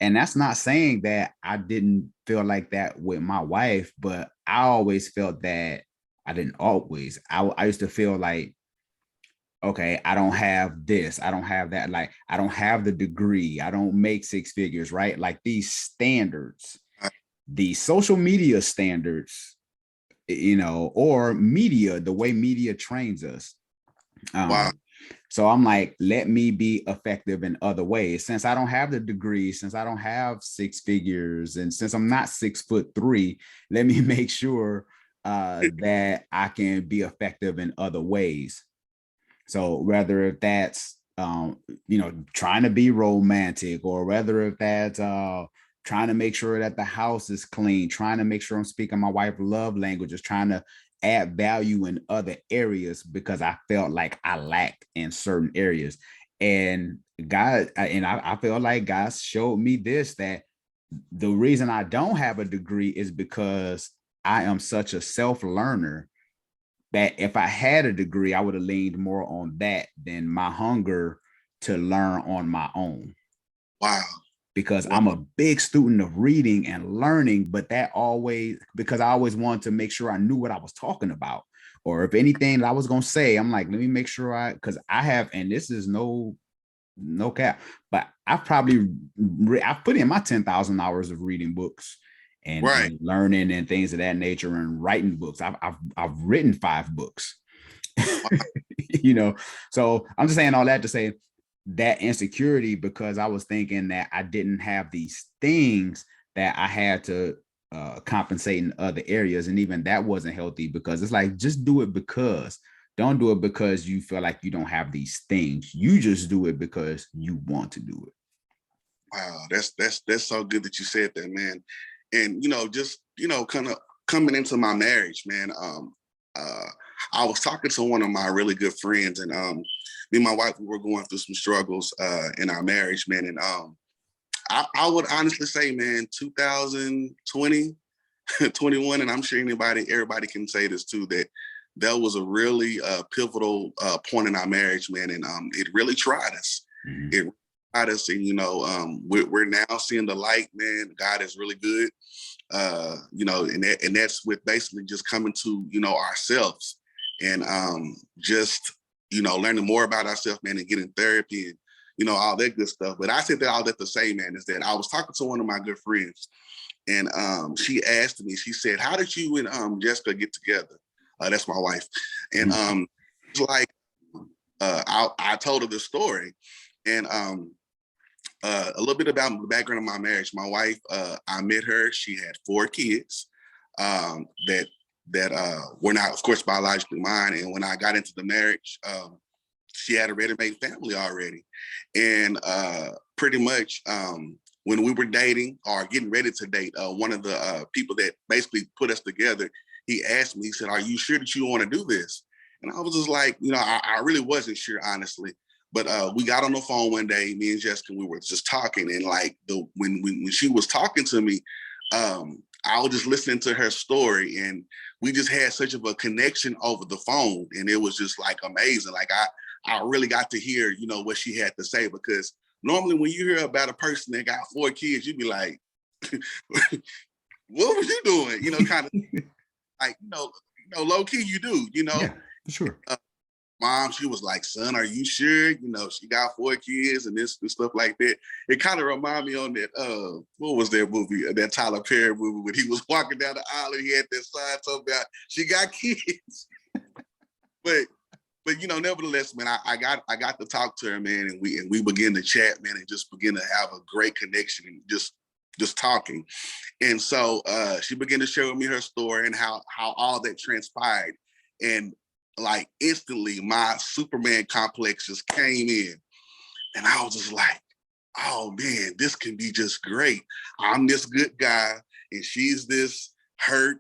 And that's not saying that I didn't feel like that with my wife, but I always felt that I didn't always. I used to feel like, okay, I don't have this, I don't have that, like I don't have the degree, I don't make six figures, right? Like these standards, the social media standards, or media, the way media trains us. Wow. Um, so I'm like, let me be effective in other ways. Since I don't have the degree, since I don't have six figures, and since I'm not 6'3", let me make sure that I can be effective in other ways. So whether if that's trying to be romantic, or whether if that's trying to make sure that the house is clean, trying to make sure I'm speaking my wife's love languages, trying to add value in other areas because I felt like I lacked in certain areas. And I feel like God showed me this, that the reason I don't have a degree is because I am such a self learner that if I had a degree, I would have leaned more on that than my hunger to learn on my own. Wow. Because Wow. I'm a big student of reading and learning, but that always, because I always wanted to make sure I knew what I was talking about. Or if anything that I was going to say, I'm like, let me make sure because I have, and this is no cap, but I've put in my 10,000 hours of reading books Right. and learning and things of that nature and writing books. I've written 5 books. Wow. you know so I'm just saying all that to say that insecurity, because I was thinking that I didn't have these things that I had to compensate in other areas, and even that wasn't healthy, because it's like, just do it, because don't do it because you feel like you don't have these things. You just do it because you want to do it. Wow. That's so good that you said that, man. And just kind of coming into my marriage, man. Uh, I was talking to one of my really good friends, and me and my wife, we were going through some struggles in our marriage, man. And I would honestly say, man, 2020, 21, and I'm sure everybody can say this too, that was a really pivotal point in our marriage, man. And it really tried us. Mm-hmm. It tried us, and we're now seeing the light, man. God is really good. And that's with basically just coming to ourselves, and just learning more about ourselves, man, and getting therapy and all that good stuff. But I said that all that to say, man, is that I was talking to one of my good friends, and she asked me, she said, how did you and Jessica get together? That's my wife. And it's like, I told her the story, and a little bit about the background of my marriage. My wife, I met her. She had 4 kids that were not, of course, biologically mine. And when I got into the marriage, she had a ready-made family already. And pretty much when we were dating or getting ready to date, one of the people that basically put us together, he asked me, he said, are you sure that you want to do this? And I was just like, I really wasn't sure, honestly. But we got on the phone one day, me and Jessica, we were just talking. And like when she was talking to me, I was just listening to her story, and we just had such of a connection over the phone. And it was just like amazing. Like I really got to hear, what she had to say, because normally when you hear about a person that got 4 kids, you'd be like, what was you doing? Kind of like, low key you do, Yeah, for sure. Mom, she was like, son, are you sure? She got 4 kids and this and stuff like that. It kind of reminded me on that, what was that movie, that Tyler Perry movie, when he was walking down the aisle and he had that sign talking about, she got kids. but nevertheless, man, I got to talk to her, man, and we began to chat, man, and just begin to have a great connection and just talking. And so she began to share with me her story and how all that transpired. And like instantly my Superman complex just came in, and I was just like, oh man, this can be just great. I'm this good guy, and she's this hurt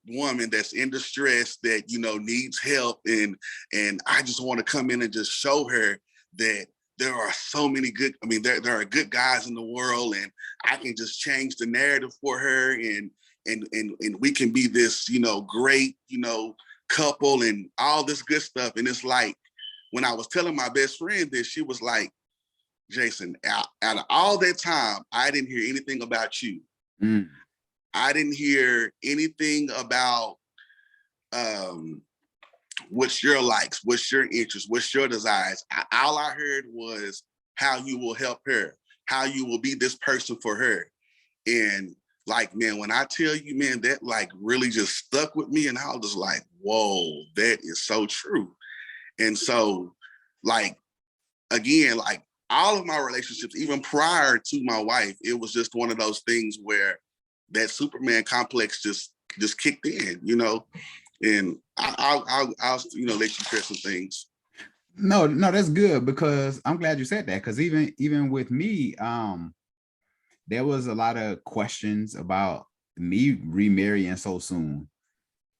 woman that's in distress that needs help, and I just want to come in and just show her that there are so many good, there are good guys in the world, and I can just change the narrative for her, and we can be this great couple and all this good stuff. And it's like, when I was telling my best friend this, she was like, Jason, out of all that time, I didn't hear anything about you. Mm. I didn't hear anything about what's your likes, what's your interests, what's your desires. All I heard was how you will help her, how you will be this person for her. And like, man, when I tell you, man, that like really just stuck with me. And I was just like, whoa, that is so true. And so, like, again, like all of my relationships, even prior to my wife, it was just one of those things where that Superman complex just kicked in, you know. And I'll you know, let you share some things. No, that's good, because I'm glad you said that, because even with me, there was a lot of questions about me remarrying so soon,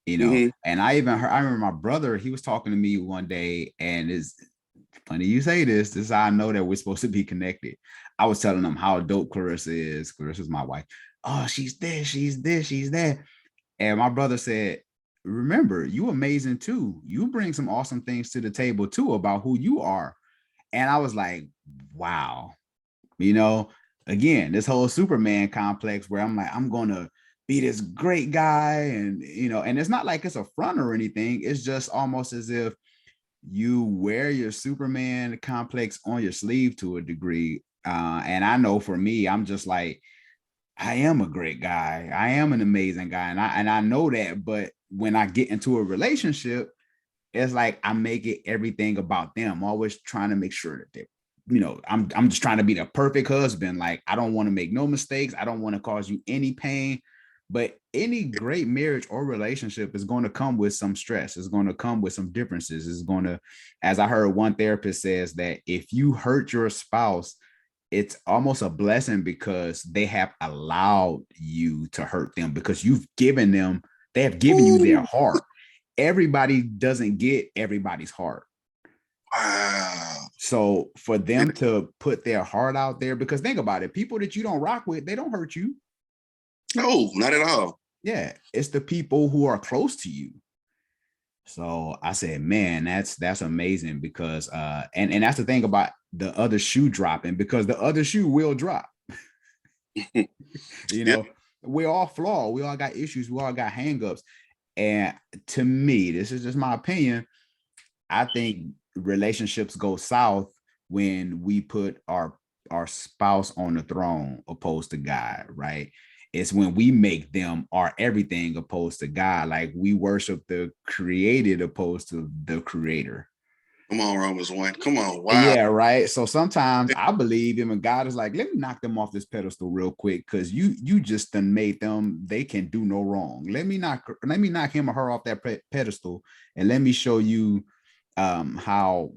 you know. Mm-hmm. And I remember my brother, he was talking to me one day, and it's funny you say this. This is how I know that we're supposed to be connected. I was telling him how dope Clarissa is. Clarissa's my wife. Oh, she's this, she's this, she's that. And my brother said, remember, you amazing too. You bring some awesome things to the table too about who you are. And I was like, wow. You know, again, this whole Superman complex where I'm like, I'm gonna be this great guy, and you know, and it's not like it's a front or anything. It's just almost as if you wear your Superman complex on your sleeve to a degree. And I know for me, I'm just like, I am a great guy. I am an amazing guy. And I know that, but when I get into a relationship, it's like I make it everything about them. I'm always trying to make sure that they, you know, I'm just trying to be the perfect husband. Like, I don't want to make no mistakes. I don't want to cause you any pain. But any great marriage or relationship is going to come with some stress. It's going to come with some differences. It's going to, as I heard one therapist says, that if you hurt your spouse, it's almost a blessing, because they have allowed you to hurt them, because you've given them, they have given you their heart. Everybody doesn't get everybody's heart. Wow. So for them to put their heart out there, because think about it, people that you don't rock with, they don't hurt you. No, not at all. Yeah, it's the people who are close to you. So I said, man, that's amazing, because and that's the thing about the other shoe dropping, because the other shoe will drop. You know, we're all flawed. We all got issues. We all got hangups. And to me, this is just my opinion, I think relationships go south when we put our spouse on the throne opposed to God, right? It's when we make them our everything opposed to God. Like, we worship the created opposed to the creator. Come on, Romans 1. Come on. Wow. Yeah, right. So sometimes I believe him, and God is like, let me knock them off this pedestal real quick, because you just done made them, they can do no wrong. Let me knock him or her off that pedestal, and let me show you how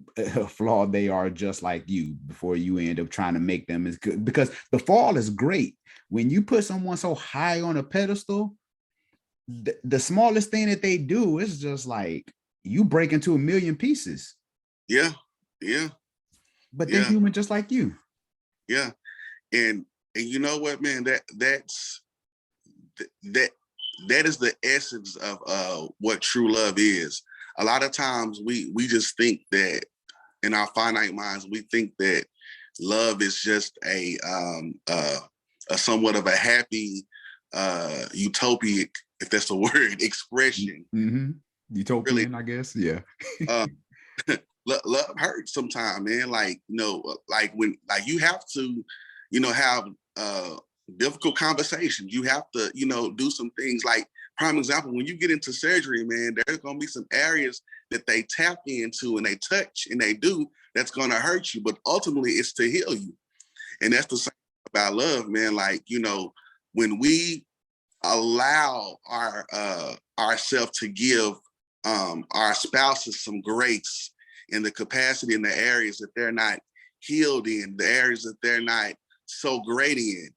flawed they are, just like you, before you end up trying to make them as good. Because the fall is great. When you put someone so high on a pedestal, the smallest thing that they do is just like, you break into a million pieces. Yeah. But they're human just like you. Yeah. And you know what, man, that is the essence of what true love is. A lot of times we just think that, in our finite minds, we think that love is just a somewhat of a happy utopic, if that's the word, expression. Mm-hmm. Utopian, really, I guess. Yeah. Love hurts sometimes, man. Like, you know, like when, like, you have to, you know, have difficult conversations. You have to, you know, do some things. Like, prime example, when you get into surgery, man, there's going to be some areas that they tap into and they touch and they do that's going to hurt you, but ultimately it's to heal you. And that's the same about love, man. Like, you know, when we allow ourselves to give our spouses some grace in the capacity, in the areas that they're not healed in, the areas that they're not so great in,